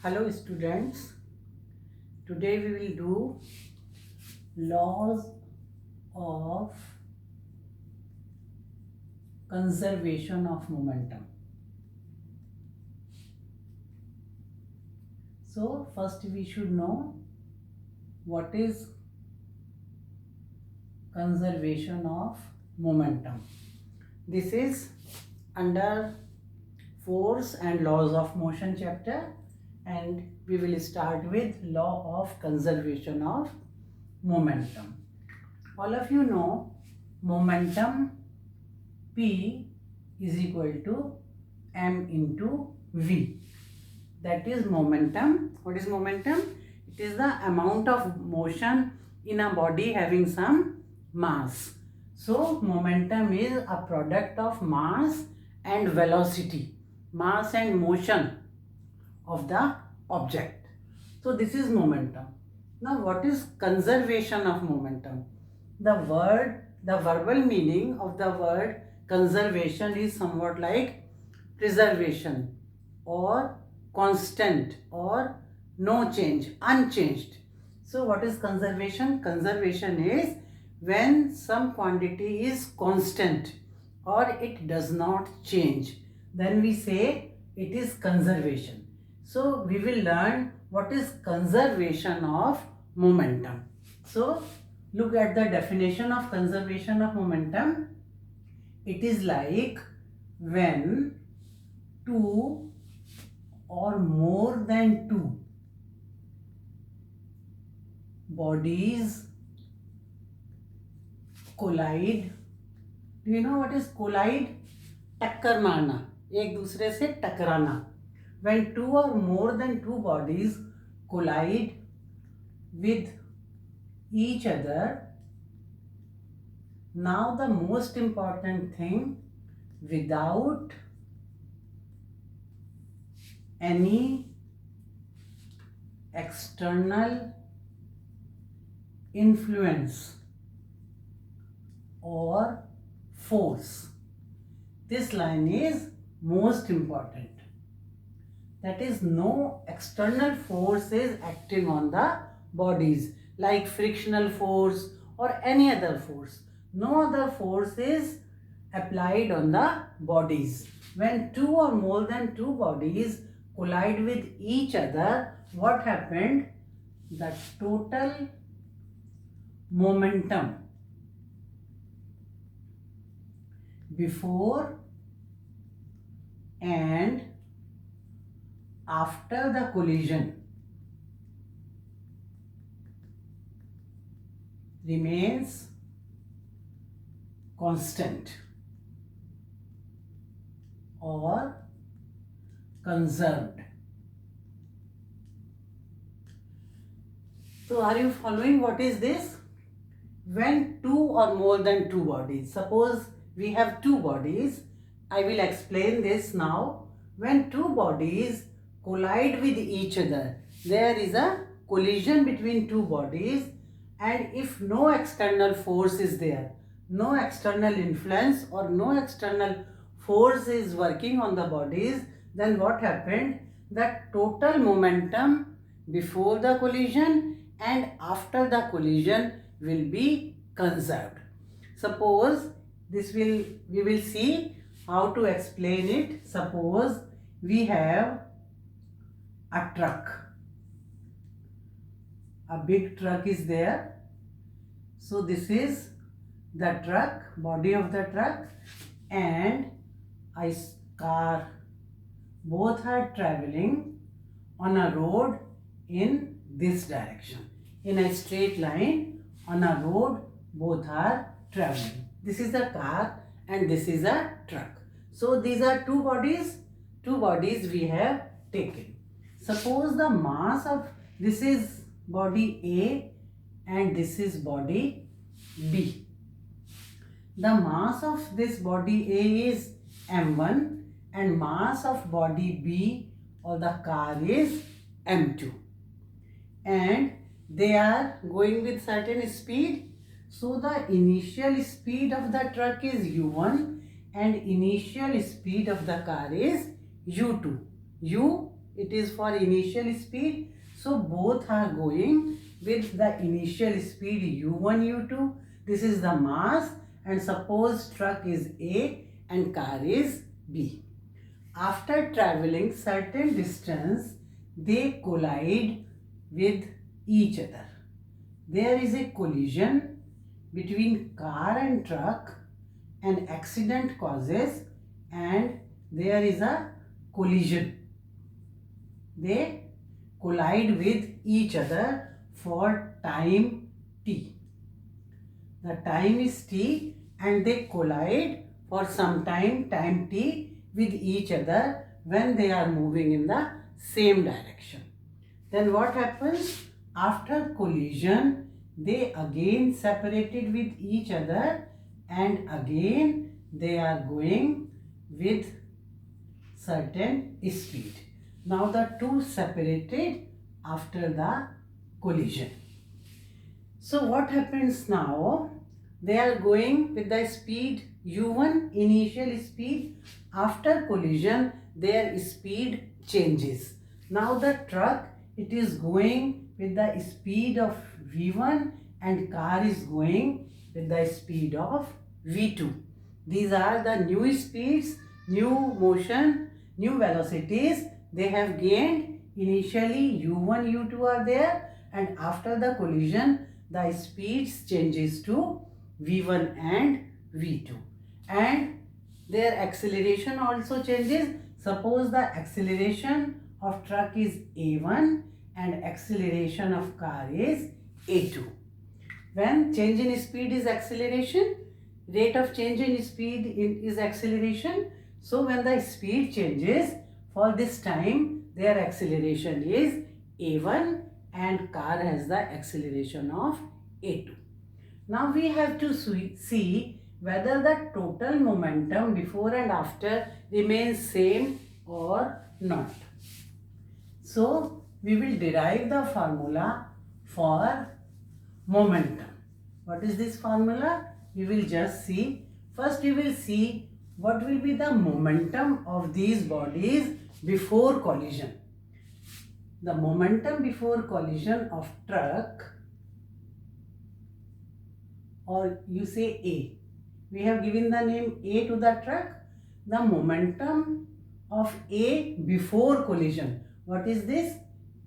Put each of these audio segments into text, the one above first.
Hello students, today we will do laws of conservation of momentum. So first we should know what is conservation of momentum. This is under force and laws of motion chapter, and we will start with law of conservation of momentum. All of you know momentum P is equal to m into v. That is momentum. What is momentum? It is the amount of motion in a body having some mass. So momentum is a product of mass and velocity, mass and motion of the object. So this is momentum. Now what is conservation of momentum? The verbal meaning of the word conservation is somewhat like preservation or constant or no change, unchanged. So what is conservation? Conservation is when some quantity is constant or it does not change, then we say it is conservation. So we will learn what is conservation of momentum. So look at the definition of conservation of momentum. It is like when two or more than two bodies collide. Do you know what is collide? टक्कर मारना, एक दूसरे से टकराना. When two or more than two bodies collide with each other, now the most important thing, without any external influence or force. This line is most important. That is, no external force is acting on the bodies like frictional force or any other force. No other force is applied on the bodies. When two or more than two bodies collide with each other, what happened? The total momentum before and after the collision remains constant or conserved. So are you following what is this? When two or more than two bodies, suppose we have two bodies, I will explain this now. When two bodies collide with each other, there is a collision between two bodies, and if no external force is there, no external influence or no external force is working on the bodies, then what happened? The total momentum before the collision and after the collision will be conserved. Suppose we will see how to explain it. Suppose we have a truck. A big truck is there. So this is the truck, body of the truck, and a car. Both are traveling on a road in this direction. In a straight line on a road, both are traveling. This is a car and this is a truck. So these are two bodies we have taken. Suppose the mass of this is body A and this is body B. The mass of this body A is m1 and mass of body B or the car is m2. And they are going with certain speed. So the initial speed of the truck is u1 and initial speed of the car is u2. it is for initial speed. So both are going with the initial speed u1, u2. This is the mass, and suppose truck is A and car is B. After traveling certain distance, they collide with each other. There is a collision between car and truck, an accident causes, and there is a collision. They collide with each other for time t. The time is t and they collide for some time t with each other when they are moving in the same direction. Then what happens? After collision, they again separated with each other and again they are going with certain speed. Now the two separated after the collision. So what happens now? They are going with the speed u1, initial speed. After collision, their speed changes. Now the truck, it is going with the speed of v1 and car is going with the speed of v2. These are the new speeds, new motion, new velocities. They have gained. Initially u1, u2 are there, and after the collision, the speeds changes to v1 and v2. And their acceleration also changes. Suppose the acceleration of truck is a1 and acceleration of car is a2. When change in speed is acceleration, rate of change in speed is acceleration. So when the speed changes, for this time their acceleration is a1 and car has the acceleration of a2. Now we have to see whether the total momentum before and after remains same or not. So we will derive the formula for momentum. What is this formula? We will just see. First we will see what will be the momentum of these bodies before collision. The momentum before collision of truck, or you say A. We have given the name A to the truck. The momentum of A before collision. What is this?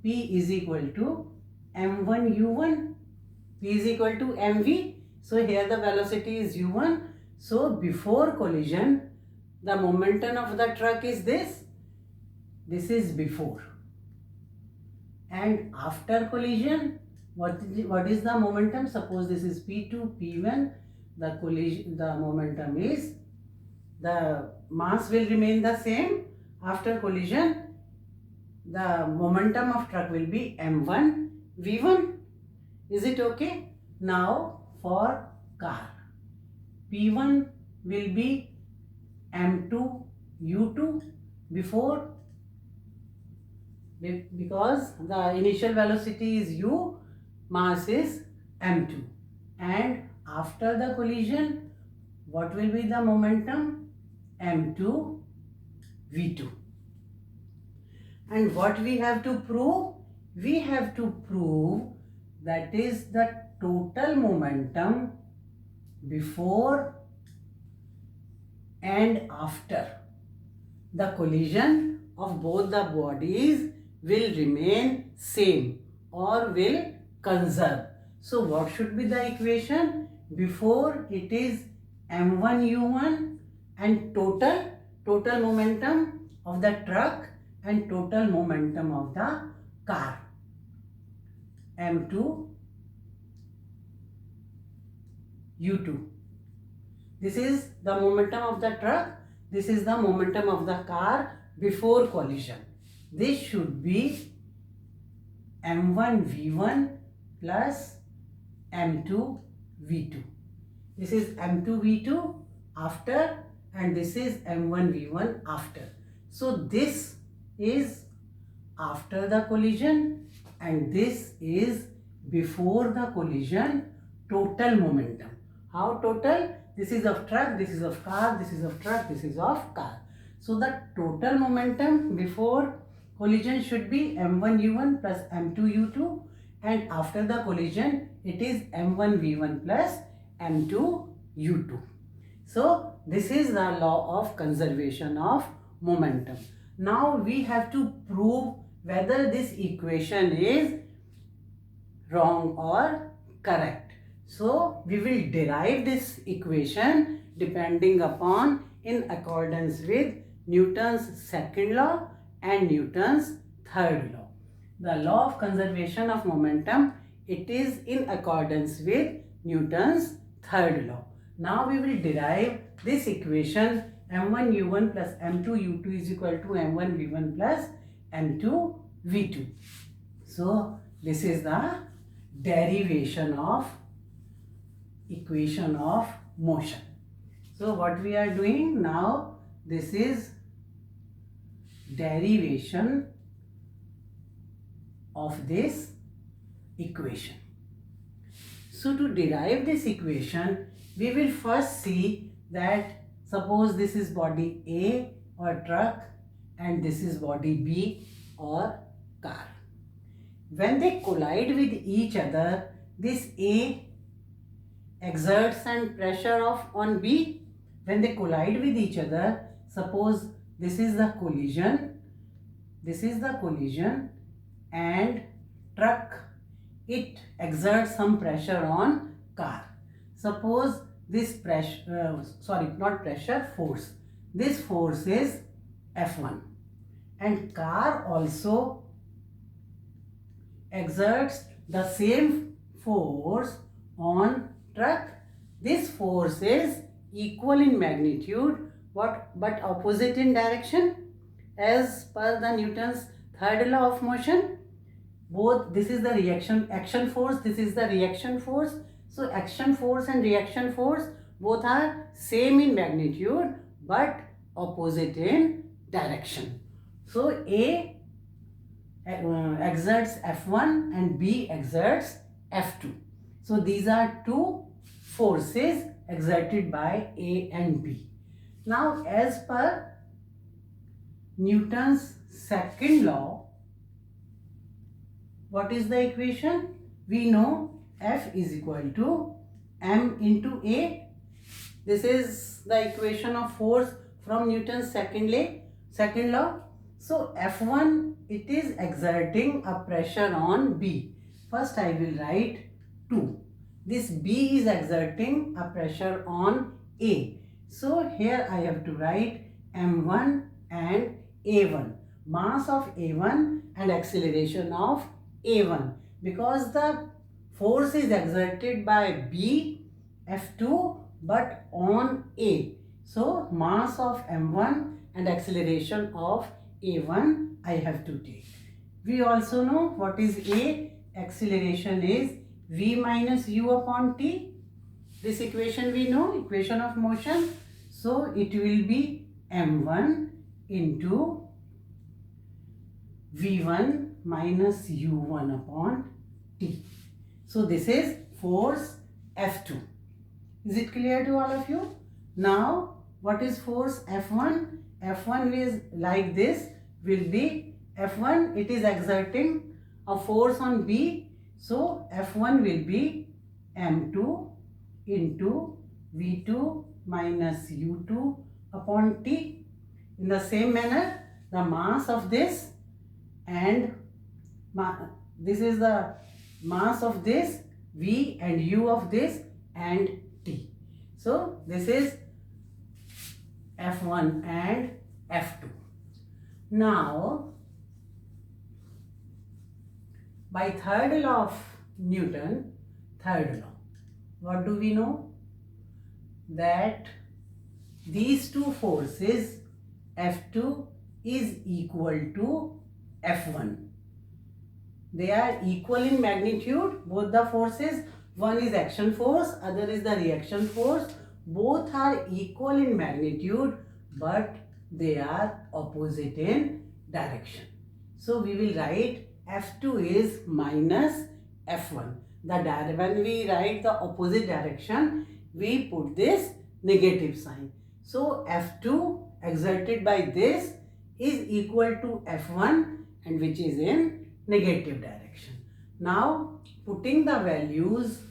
P is equal to m1 u1. P is equal to mv. So here the velocity is u1. So before collision, the momentum of the truck is this. This is before. And after collision, what is the momentum? Suppose this is P2, P1. The momentum is, the mass will remain the same. After collision, the momentum of truck will be m1 v1. Is it okay? Now for car, P1 will be m2 u2 before, because the initial velocity is u, mass is m2, and after the collision, what will be the momentum? m2 v2. And what we have to prove? We have to prove that is the total momentum before and after the collision of both the bodies will remain same or will conserve. So what should be the equation? Before it is m1 u1 and total momentum of the truck and total momentum of the car, m2 u2. This is the momentum of the truck. This is the momentum of the car before collision. This should be m1 v1 plus m2 v2. This is m2 v2 after, and this is m1 v1 after. So this is after the collision and this is before the collision total momentum. How total? This is of truck, this is of car, this is of truck, this is of car. So the total momentum before collision should be m1u1 plus m2u2, and after the collision it is m1v1 plus m2u2. So this is the law of conservation of momentum. Now we have to prove whether this equation is wrong or correct. So we will derive this equation depending upon in accordance with Newton's second law and Newton's third law. The law of conservation of momentum, it is in accordance with Newton's third law. Now we will derive this equation m1u1 plus m2u2 is equal to m1v1 plus m2v2. So this is the derivation of equation of motion. So what we are doing now, this is derivation of this equation. So to derive this equation, we will first see that suppose this is body A or truck and this is body B or car. When they collide with each other, this A exerts some pressure on B. When they collide with each other, suppose this is the collision, and truck, it exerts some pressure on car. Suppose this force. This force is F1, and car also exerts the same force on truck. This force is equal in magnitude but opposite in direction. As per the Newton's third law of motion, both this is the action force, this is the reaction force. So action force and reaction force both are same in magnitude but opposite in direction. So A exerts F1 and B exerts F2. So these are two forces exerted by A and B. Now as per Newton's second law, what is the equation? We know F is equal to m into A. This is the equation of force from Newton's second law. So F1, it is exerting a pressure on B. First I will write 2. This B is exerting a pressure on A. So here I have to write m1 and A1. Mass of A1 and acceleration of A1. Because the force is exerted by B, F2, but on A. So mass of m1 and acceleration of A1 I have to take. We also know what is A. Acceleration is V minus U upon T. This equation we know, equation of motion. So it will be m1 into V1 minus U1 upon T. So this is force F2. Is it clear to all of you? Now what is force F1? F1 is like this, will be F1, it is exerting a force on B. So F1 will be m2 into V2 minus U2 upon T. In the same manner, the mass of this and this is the mass of this, V and U of this and T. So this is F1 and F2. Now by third law of Newton, what do we know? That these two forces F2 is equal to F1. They are equal in magnitude, both the forces. One is action force, other is the reaction force. Both are equal in magnitude, but they are opposite in direction. So we will write F2 is minus F1. When we write the opposite direction, we put this negative sign. So F2 exerted by this is equal to F1 and which is in negative direction. Now putting the values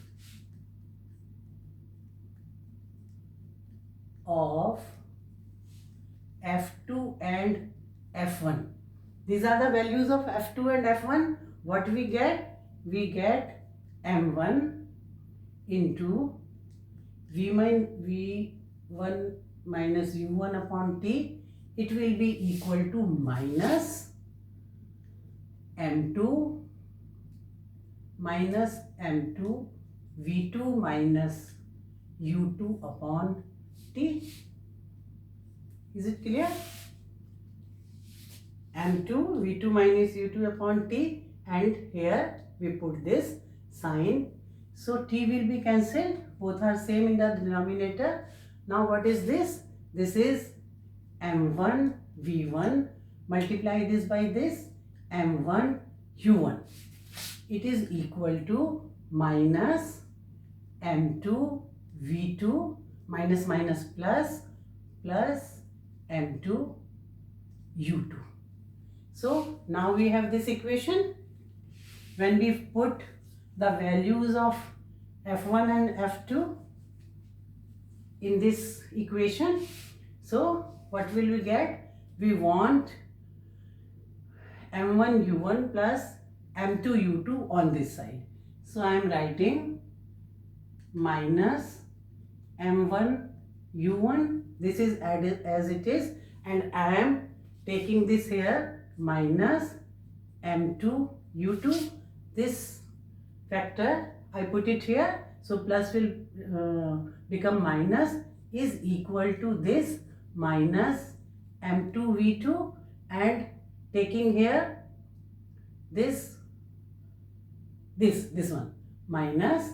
of F2 and F1. These are the values of F2 and F1. What we get? We get M1 into V1 minus U1 upon T. It will be equal to minus M2 minus M2 V2 minus U2 upon T. Is it clear? M2 V2 minus U2 upon T, and here we put this sign. So T will be cancelled. Both are same in the denominator. Now what is this? This is M1 V1. Multiply this by this M1 U1. It is equal to minus M2 V2 minus minus plus M2 U2. So now we have this equation. When we put the values of F1 and F2 in this equation, so what will we get? We want M1 U1 plus M2 U2 on this side. So I am writing minus M1 U1, this is added as it is, and I am taking this here minus M2 U2. This factor I put it here, so plus will become minus, is equal to this minus M2 V2, and taking here this one minus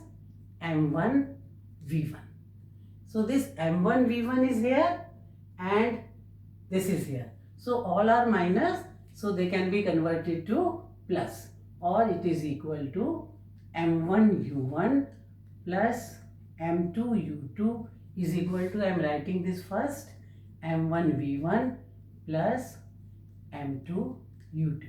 M1 V1. So this M1 V1 is here and this is here. So all are minus, so they can be converted to plus, or it is equal to M1 U1 plus M2 U2 is equal to, I am writing this first, M1 V1 plus M2 U2.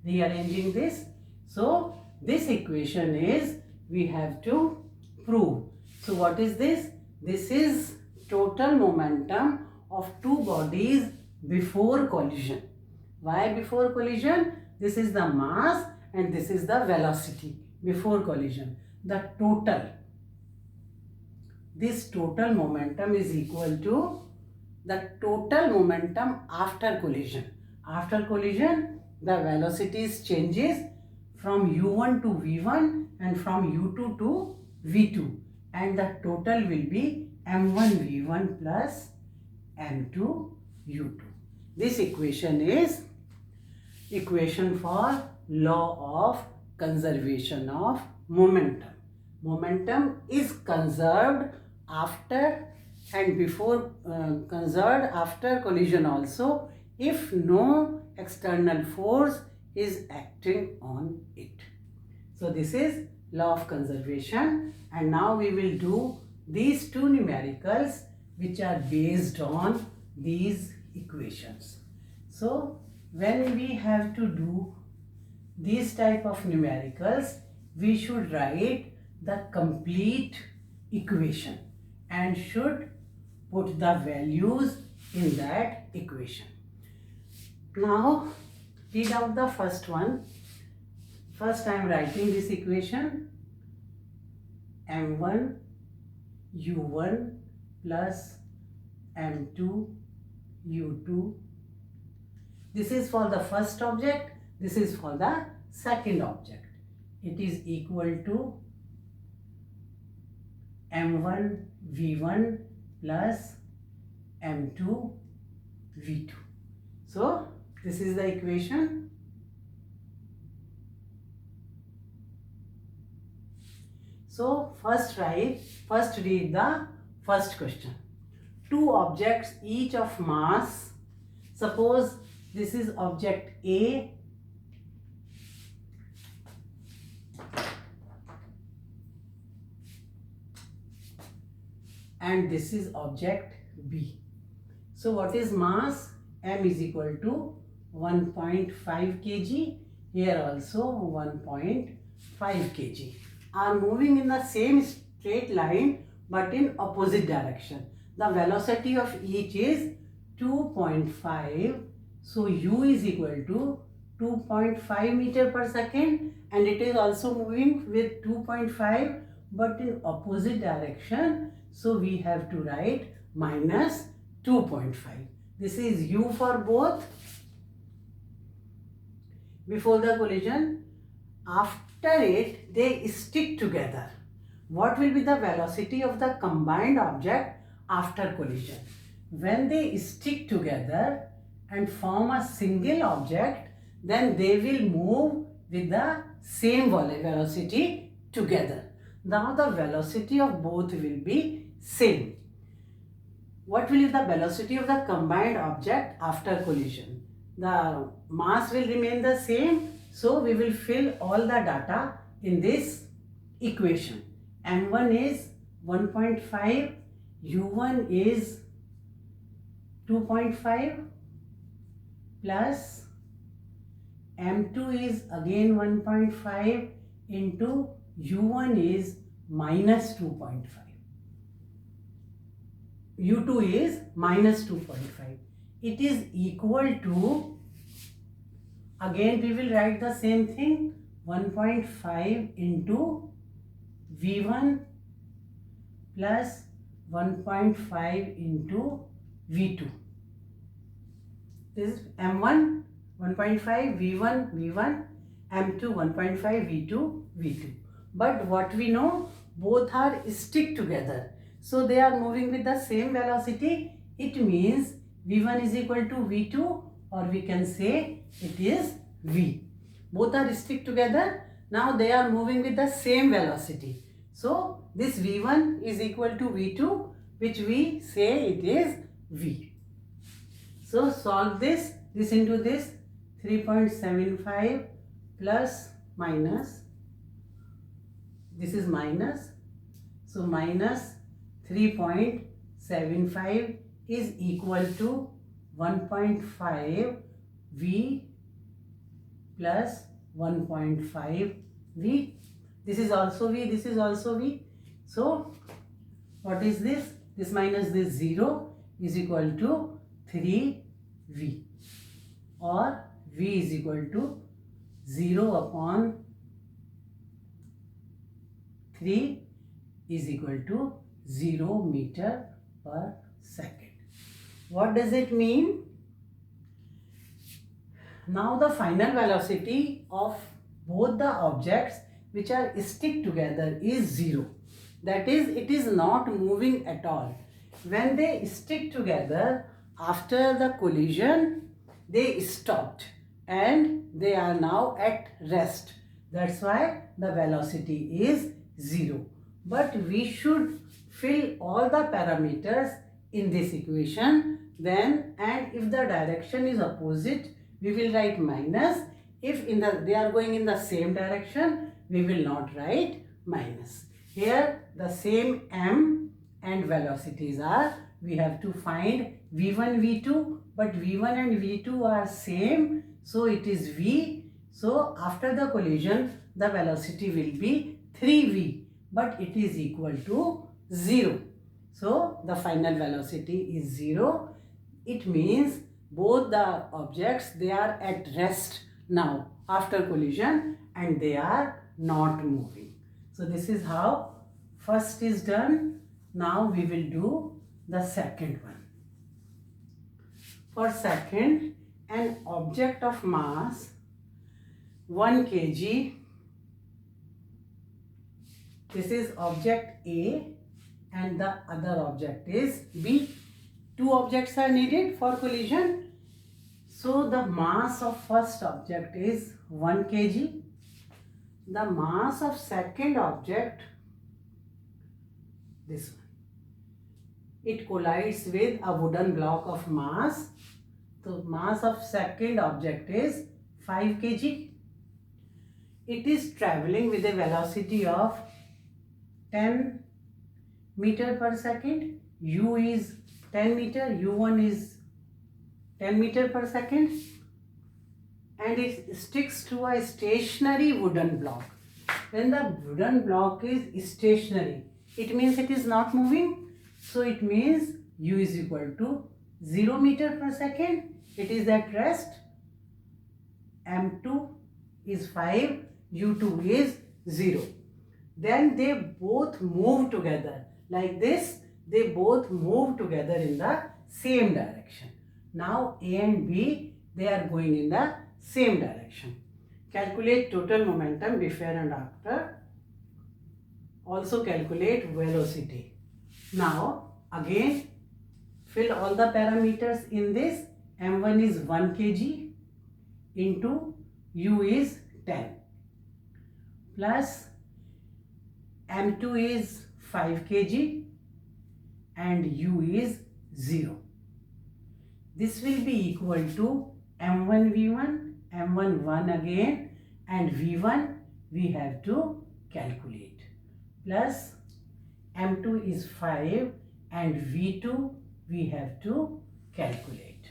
Rearranging this. So this equation is, we have to prove. So what is this? This is total momentum of two bodies before collision. Why before collision? This is the mass and this is the velocity before collision. The total, this total momentum is equal to the total momentum after collision. After collision, the velocities changes from U1 to V1 and from U2 to V2, and the total will be M1 V1 plus M2 U2. This equation is equation for law of conservation of momentum. Momentum is conserved after and before, conserved after collision also, if no external force is acting on it. So this is law of conservation, and now we will do these two numericals which are based on these equations. So when we have to do these type of numericals, we should write the complete equation and should put the values in that equation. Now read out the first one. First I am writing this equation, M1 U1 plus M2 U2. This is for the first object, this is for the second object. It is equal to M1 V1 plus M2 V2. So this is the equation. So first read the first question. Two objects each of mass. Suppose this is object A and this is object B. So what is mass? M is equal to 1.5 kg, here also 1.5 kg, are moving in the same straight line but in opposite direction. The velocity of each is 2.5. So u is equal to 2.5 meter per second, and it is also moving with 2.5 but in opposite direction. So we have to write minus 2.5. This is u for both before the collision. After it, they stick together. What will be the velocity of the combined object after collision? When they stick together and form a single object, then they will move with the same velocity together. Now the velocity of both will be same. What will be the velocity of the combined object after collision? The mass will remain the same, so we will fill all the data in this equation. m1 is 1.5, u1 is 2.5 plus m2 is again 1.5 into u1 is minus 2.5. u2 is minus 2.5. It is equal to, again we will write the same thing, 1.5 into v1 plus 1.5 into v2. This is m1 1.5, v1 v1, m2 1.5, v2 v2. But what we know, both are stick together, so they are moving with the same velocity. It means v1 is equal to v2, or we can say it is v. Both are stick together. Now they are moving with the same velocity. So this v1 is equal to v2, which we say it is v. So solve this into this, 3.75 plus minus, this is minus, so minus 3.75 is equal to 1.5 v plus 1.5 v. This is also v, this is also v. So what is this? This minus this 0 is equal to 3v, or v is equal to 0 upon 3 is equal to 0 meter per second. What does it mean? Now the final velocity of both the objects which are stick together is 0. That is, it is not moving at all. When they stick together, after the collision, they stopped and they are now at rest. That's why the velocity is 0. But we should fill all the parameters in this equation then, and if the direction is opposite, we will write minus. If they are going in the same direction, we will not write minus. Here the same m and velocities are, we have to find v1 v2, but v1 and v2 are same, so it is v. So after the collision, the velocity will be 3v, but it is equal to 0. So the final velocity is 0. It means both the objects, they are at rest now after collision and they are not moving. So this is how first is done. Now we will do the second one. For second, an object of mass 1 kg, this is object A and the other object is B. Two objects are needed for collision. So the mass of first object is 1 kg. The mass of second object, this one, it collides with a wooden block of mass. So mass of second object is 5 kg. It is traveling with a velocity of 10 meter per second. U is 10 meter, u1 is 10 meter per second. and it sticks to a stationary wooden block. When the wooden block is stationary, it means it is not moving. So it means u is equal to 0 meter per second. It is at rest. m2 is 5, u2 is 0. Then they both move together like this. They both move together in the same direction. Now A and B, they are going in the same direction. Calculate total momentum before and after. Also calculate velocity. Now again fill all the parameters in this. m1 is 1 kg into u is 10 plus m2 is 5 kg and u is 0. This will be equal to m1 v1, m1 1 again, and v1 we have to calculate, plus m2 is 5 and v2 we have to calculate.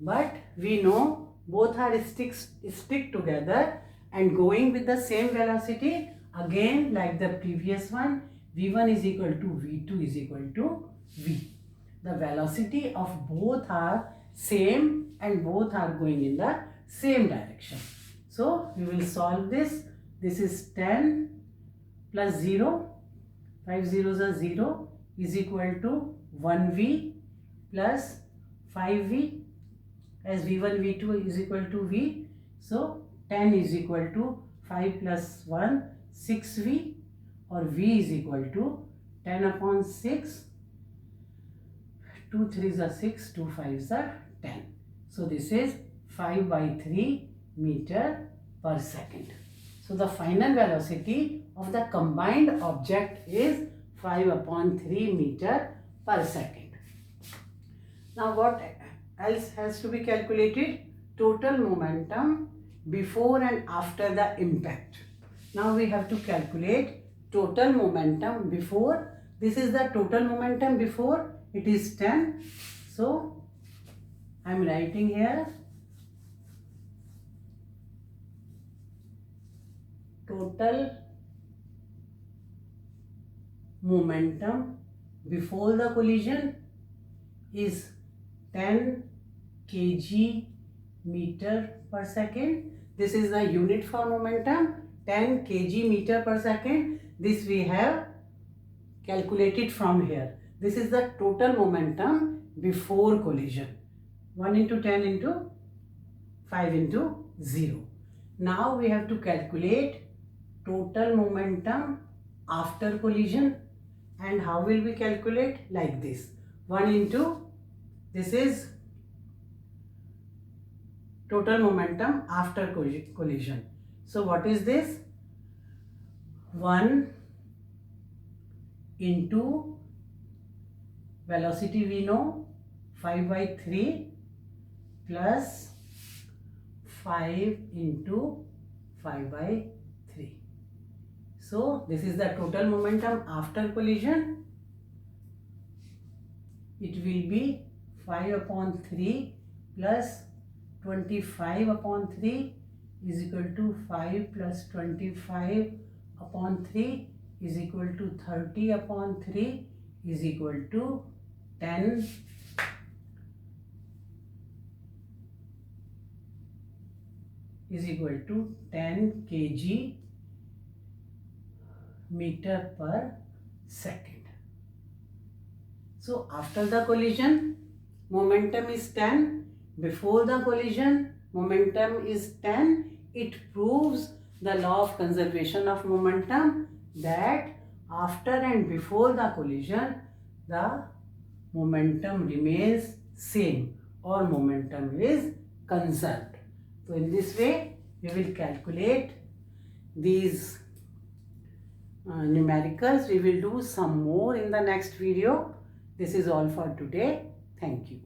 But we know both are stick together and going with the same velocity. Again, like the previous one, v1 is equal to v2 is equal to v. The velocity of both are same and both are going in the same direction. So we will solve this. This is 10 plus 0, 5 zeros are 0, is equal to 1v plus 5v, as v1 v2 is equal to v. So 10 is equal to 5 plus 1, 6v, or v is equal to 10 upon 6, 2 3s are 6, 2 5s are 10. So this is 5 by 3 meter per second. So the final velocity of the combined object is 5 upon 3 meter per second. Now what else has to be calculated? Total momentum before and after the impact. Now we have to calculate total momentum before. This is the total momentum before. It is 10. So I am writing here total momentum before the collision is 10 kg meter per second. This is the unit for momentum, 10 kg meter per second. This we have calculated from here. This is the total momentum before collision. 1 into 10 into 5 into 0. Now we have to calculate total momentum after collision. And how will we calculate? Like this. 1 into, this is total momentum after collision. So what is this? 1 into velocity we know, 5 by 3 plus 5 into 5 by 3. So this is the total momentum after collision. It will be 5 upon 3 plus 25 upon 3 is equal to 5 plus 25 upon 3 is equal to 30 upon 3 is equal to 10 is equal to 10 kg meter per second. So after the collision, momentum is 10. Before the collision, momentum is 10. It proves the law of conservation of momentum, that after and before the collision, the momentum remains same or momentum is conserved. So in this way, we will calculate these numericals. We will do some more in the next video. This is all for today. Thank you.